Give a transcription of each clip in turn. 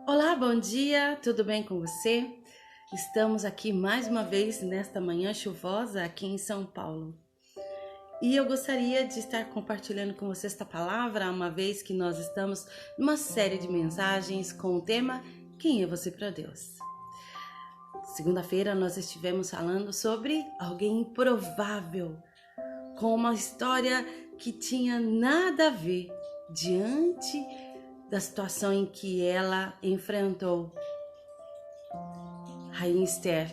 Olá, bom dia, tudo bem com você? Estamos aqui mais uma vez nesta manhã chuvosa aqui em São Paulo. E eu gostaria de estar compartilhando com você esta palavra, uma vez que nós estamos numa série de mensagens com o tema Quem é você para Deus? Segunda-feira nós estivemos falando sobre alguém improvável, com uma história que tinha nada a ver diante da situação em que ela enfrentou. Rainha Esther,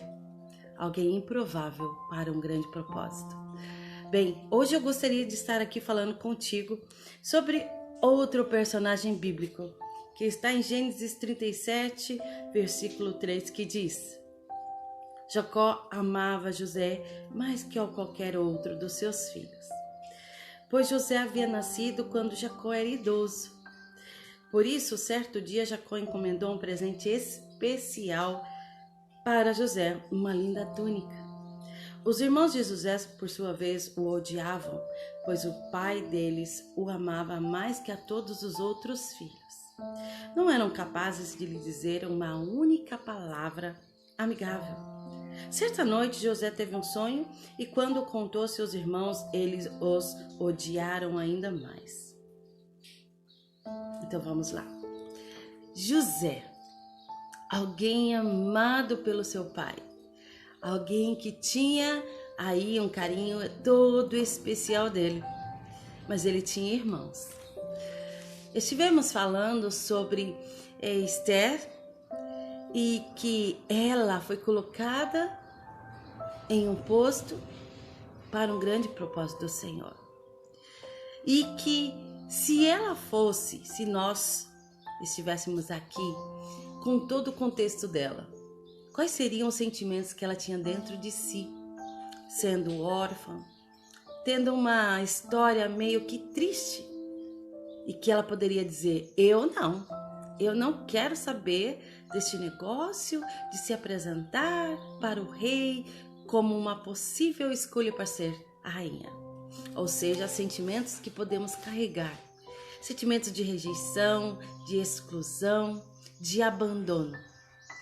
alguém improvável para um grande propósito. Bem, hoje eu gostaria de estar aqui falando contigo sobre outro personagem bíblico, que está em Gênesis 37, versículo 3, que diz: Jacó amava José mais que qualquer outro dos seus filhos, pois José havia nascido quando Jacó era idoso. Por isso, certo dia, Jacó encomendou um presente especial para José, uma linda túnica. Os irmãos de José, por sua vez, o odiavam, pois o pai deles o amava mais que a todos os outros filhos. Não eram capazes de lhe dizer uma única palavra amigável. Certa noite, José teve um sonho e, quando o contou a seus irmãos, eles os odiaram ainda mais. Então vamos lá. José, alguém amado pelo seu pai, alguém que tinha aí um carinho todo especial dele, mas ele tinha irmãos. Estivemos falando sobre Esther e que ela foi colocada em um posto para um grande propósito do Senhor. E que se nós estivéssemos aqui com todo o contexto dela, quais seriam os sentimentos que ela tinha dentro de si, sendo órfã, tendo uma história meio que triste, e que ela poderia dizer: eu não quero saber deste negócio de se apresentar para o rei como uma possível escolha para ser a rainha. Ou seja, sentimentos que podemos carregar, sentimentos de rejeição, de exclusão, de abandono,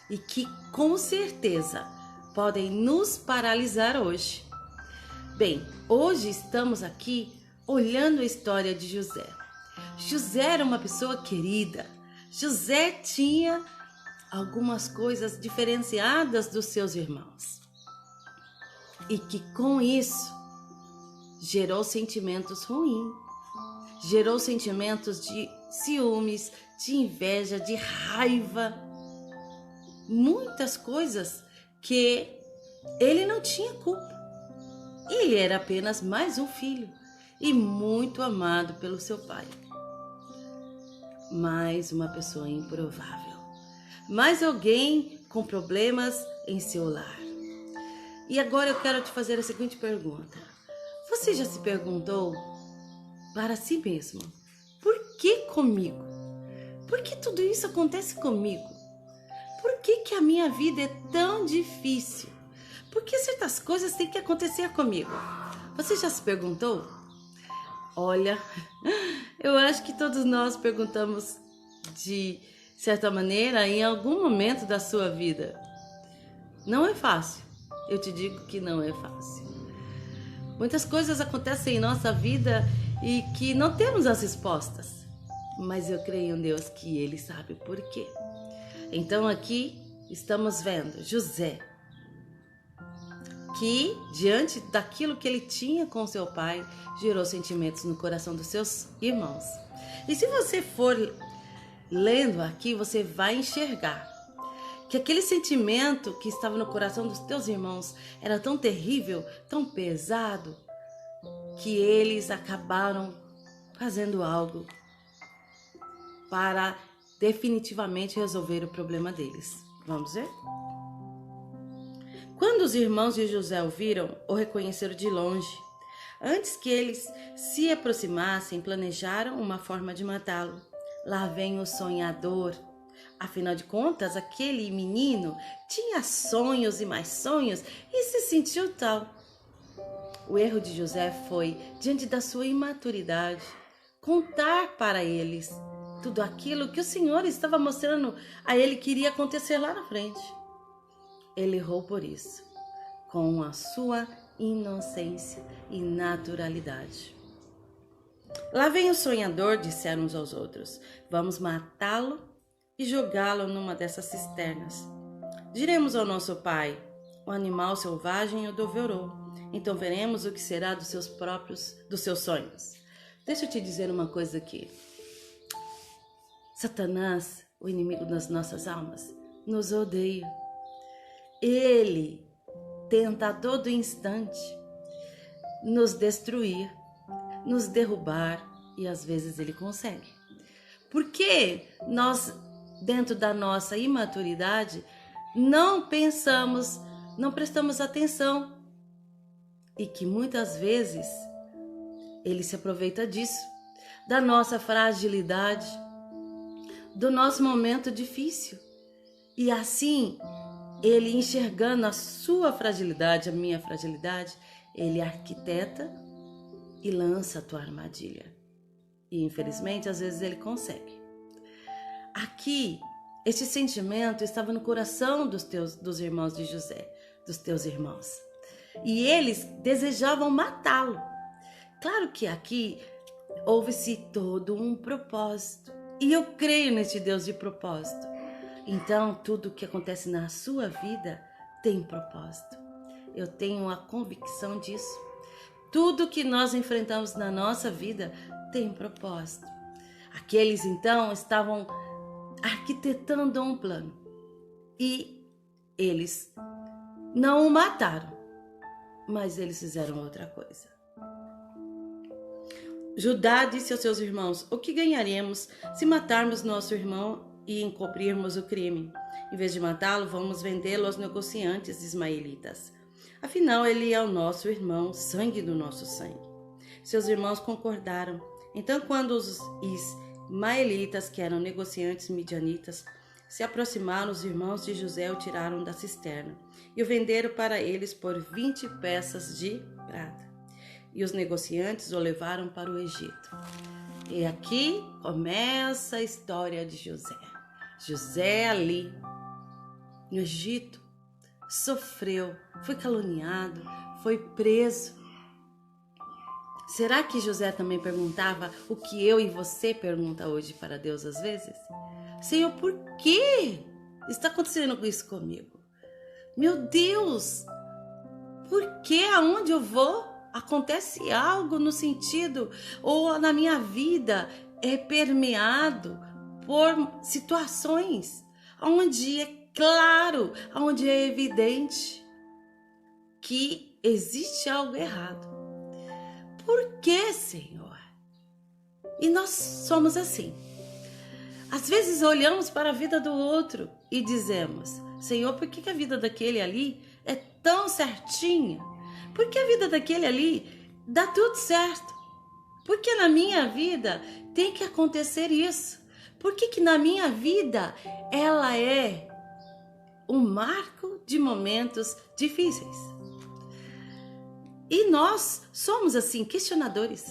e que com certeza podem nos paralisar hoje. Bem, hoje estamos aqui olhando a história de José. José era uma pessoa querida. José tinha algumas coisas diferenciadas dos seus irmãos, e que com isso gerou sentimentos ruins, gerou sentimentos de ciúmes, de inveja, de raiva, muitas coisas que ele não tinha culpa. Ele era apenas mais um filho e muito amado pelo seu pai. Mais uma pessoa improvável, mais alguém com problemas em seu lar. E agora eu quero te fazer a seguinte pergunta: você já se perguntou para si mesmo, por que comigo? Por que tudo isso acontece comigo? Por que a minha vida é tão difícil? Por que certas coisas têm que acontecer comigo? Você já se perguntou? Olha, eu acho que todos nós perguntamos de certa maneira em algum momento da sua vida. Não é fácil, eu te digo que não é fácil. Muitas coisas acontecem em nossa vida e que não temos as respostas, mas eu creio em Deus que Ele sabe o porquê. Então aqui estamos vendo José, que diante daquilo que ele tinha com seu pai, gerou sentimentos no coração dos seus irmãos. E se você for lendo aqui, você vai enxergar que aquele sentimento que estava no coração dos teus irmãos era tão terrível, tão pesado, que eles acabaram fazendo algo para definitivamente resolver o problema deles. Vamos ver? Quando os irmãos de José o viram, o reconheceram de longe. Antes que eles se aproximassem, planejaram uma forma de matá-lo. Lá vem o sonhador. Afinal de contas, aquele menino tinha sonhos e mais sonhos e se sentiu tal. O erro de José foi, diante da sua imaturidade, contar para eles tudo aquilo que o Senhor estava mostrando a ele que iria acontecer lá na frente. Ele errou por isso, com a sua inocência e naturalidade. Lá vem o sonhador, disseram uns aos outros. Vamos matá-lo e jogá-lo numa dessas cisternas. Diremos ao nosso pai, o animal selvagem o devorou. Então veremos o que será dos seus sonhos. Deixa eu te dizer uma coisa aqui. Satanás, o inimigo das nossas almas, nos odeia. Ele tenta a todo instante nos destruir, nos derrubar, e às vezes ele consegue. Porque nós, dentro da nossa imaturidade, não pensamos, não prestamos atenção, e que muitas vezes ele se aproveita disso, da nossa fragilidade, do nosso momento difícil. E assim, ele enxergando a sua fragilidade, a minha fragilidade, ele arquiteta e lança a tua armadilha. E infelizmente, às vezes ele consegue. Aqui, este sentimento estava no coração dos irmãos de José, dos teus irmãos. E eles desejavam matá-lo. Claro que aqui houve-se todo um propósito. E eu creio neste Deus de propósito. Então, tudo que acontece na sua vida tem propósito. Eu tenho a convicção disso. Tudo que nós enfrentamos na nossa vida tem propósito. Aqueles, então, estavam arquitetando um plano. E eles não o mataram, mas eles fizeram outra coisa. Judá disse aos seus irmãos: o que ganharemos se matarmos nosso irmão e encobrirmos o crime? Em vez de matá-lo, vamos vendê-lo aos negociantes ismaelitas. Afinal, ele é o nosso irmão, sangue do nosso sangue. Seus irmãos concordaram. Então, quando os ismaelitas, que eram negociantes midianitas, se aproximaram, os irmãos de José o tiraram da cisterna e o venderam para eles por 20 peças de prata. E os negociantes o levaram para o Egito. E aqui começa a história de José. José ali, no Egito, sofreu, foi caluniado, foi preso. Será que José também perguntava o que eu e você pergunta hoje para Deus às vezes? Senhor, por que está acontecendo isso comigo? Meu Deus, por que aonde eu vou acontece algo no sentido, ou na minha vida é permeado por situações onde é claro, onde é evidente que existe algo errado. Por que, Senhor? E nós somos assim. Às vezes olhamos para a vida do outro e dizemos: Senhor, por que a vida daquele ali é tão certinha? Por que a vida daquele ali dá tudo certo? Por que na minha vida tem que acontecer isso? Por que na minha vida ela é um marco de momentos difíceis? E nós somos assim, questionadores.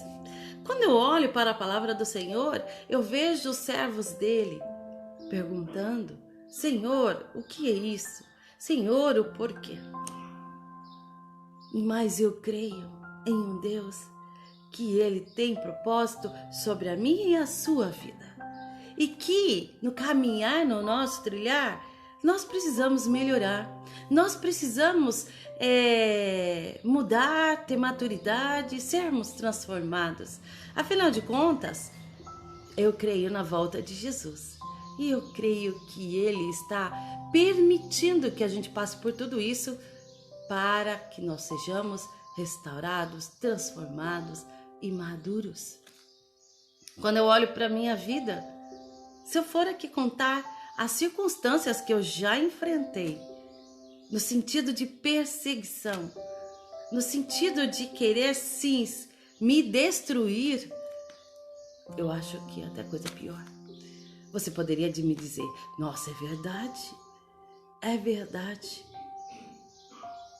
Quando eu olho para a palavra do Senhor, eu vejo os servos dele perguntando: Senhor, o que é isso? Senhor, o porquê? Mas eu creio em um Deus que ele tem propósito sobre a minha e a sua vida. E que no caminhar, no nosso trilhar, nós precisamos melhorar. Nós precisamos mudar, ter maturidade, sermos transformados. Afinal de contas, eu creio na volta de Jesus. E eu creio que ele está permitindo que a gente passe por tudo isso para que nós sejamos restaurados, transformados e maduros. Quando eu olho para a minha vida, se eu for aqui contar as circunstâncias que eu já enfrentei, no sentido de perseguição, no sentido de querer sim me destruir, eu acho que é até coisa pior. Você poderia me dizer: nossa, é verdade, é verdade.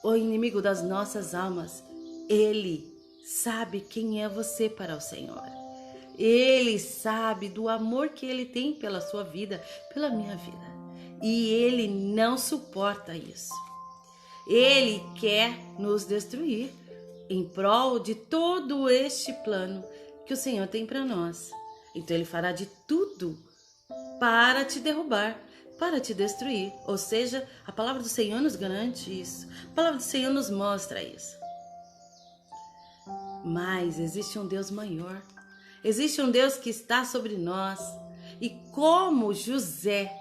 O inimigo das nossas almas, ele sabe quem é você para o Senhor. Ele sabe do amor que ele tem pela sua vida, pela minha vida. E ele não suporta isso. Ele quer nos destruir em prol de todo este plano que o Senhor tem para nós. Então ele fará de tudo para te derrubar, para te destruir. Ou seja, a palavra do Senhor nos garante isso. A palavra do Senhor nos mostra isso. Mas existe um Deus maior. Existe um Deus que está sobre nós. E como José,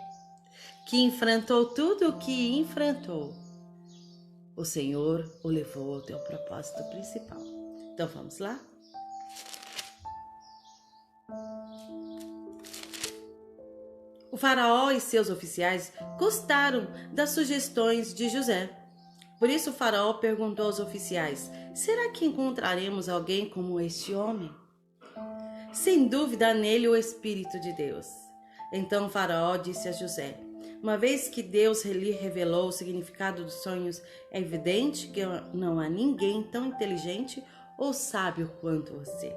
que enfrentou tudo o que enfrentou, o Senhor o levou ao teu propósito principal. Então vamos lá? O faraó e seus oficiais gostaram das sugestões de José. Por isso o faraó perguntou aos oficiais: será que encontraremos alguém como este homem? Sem dúvida há nele o Espírito de Deus. Então o faraó disse a José: uma vez que Deus lhe revelou o significado dos sonhos, é evidente que não há ninguém tão inteligente ou sábio quanto você.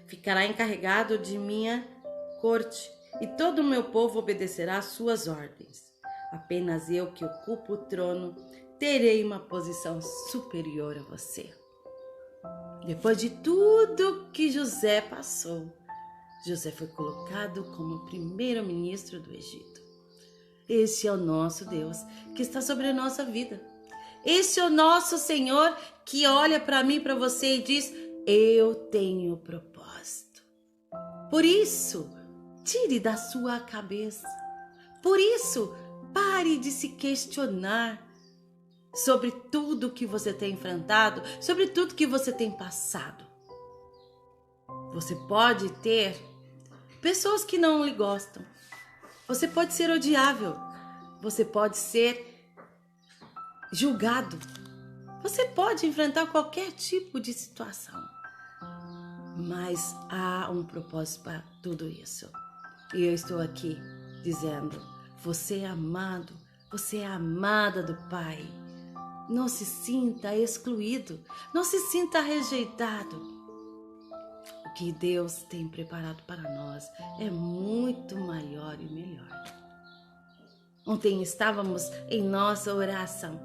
Ficará encarregado de minha corte e todo o meu povo obedecerá às suas ordens. Apenas eu, que ocupo o trono, terei uma posição superior a você. Depois de tudo que José passou, José foi colocado como primeiro-ministro do Egito. Esse é o nosso Deus que está sobre a nossa vida. Esse é o nosso Senhor que olha para mim, para você e diz: eu tenho propósito. Por isso, tire da sua cabeça. Por isso, pare de se questionar sobre tudo que você tem enfrentado, sobre tudo que você tem passado. Você pode ter pessoas que não lhe gostam. Você pode ser odiável. Você pode ser julgado. Você pode enfrentar qualquer tipo de situação. Mas há um propósito para tudo isso. E eu estou aqui dizendo: você é amado, você é amada do Pai. Não se sinta excluído, não se sinta rejeitado. O que Deus tem preparado para nós é muito maior e melhor. Ontem estávamos em nossa oração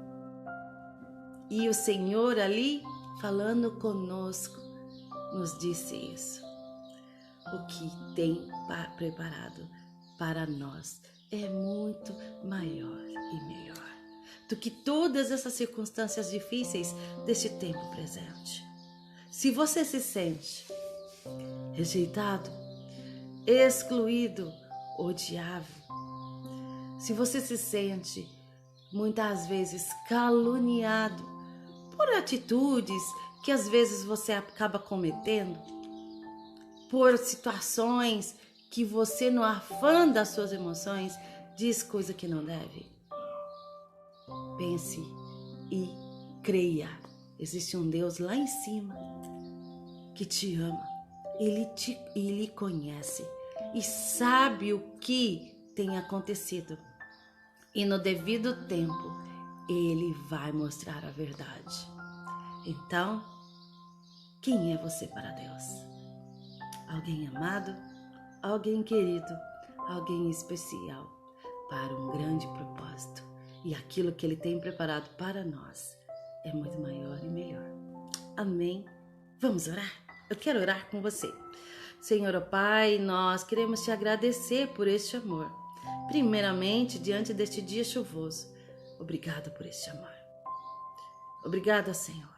e o Senhor ali falando conosco nos disse isso. O que tem preparado para nós é muito maior e melhor do que todas essas circunstâncias difíceis deste tempo presente. Se você se sente rejeitado, excluído, odiável, se você se sente muitas vezes caluniado por atitudes que às vezes você acaba cometendo, por situações que você, no afã das suas emoções, diz coisa que não deve, pense e creia. Existe um Deus lá em cima que te ama, Ele lhe conhece e sabe o que tem acontecido. E no devido tempo, Ele vai mostrar a verdade. Então, quem é você para Deus? Alguém amado, alguém querido, alguém especial para um grande propósito. E aquilo que Ele tem preparado para nós é muito maior e melhor. Amém? Vamos orar? Eu quero orar com você. Senhor, ó Pai, nós queremos te agradecer por este amor. Primeiramente, diante deste dia chuvoso, obrigada por este amor. Obrigada, Senhor,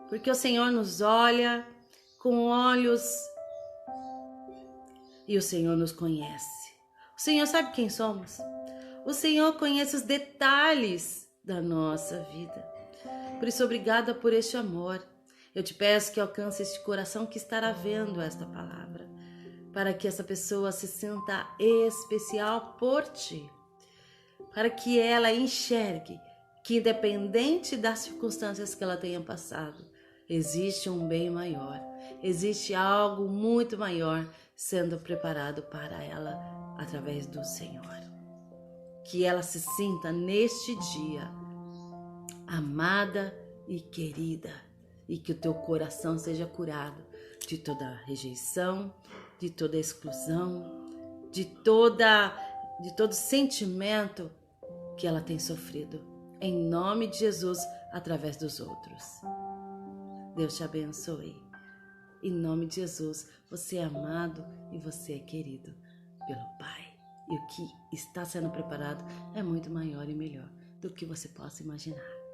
porque o Senhor nos olha com olhos e o Senhor nos conhece. O Senhor sabe quem somos. O Senhor conhece os detalhes da nossa vida. Por isso, obrigada por este amor. Eu te peço que alcance este coração que estará vendo esta palavra, para que essa pessoa se sinta especial por ti, para que ela enxergue que, independente das circunstâncias que ela tenha passado, existe um bem maior, existe algo muito maior sendo preparado para ela através do Senhor. Que ela se sinta neste dia amada e querida, e que o teu coração seja curado de toda rejeição, de toda exclusão, de todo sentimento que ela tem sofrido, em nome de Jesus, através dos outros. Deus te abençoe. Em nome de Jesus, você é amado e você é querido pelo Pai. E o que está sendo preparado é muito maior e melhor do que você possa imaginar.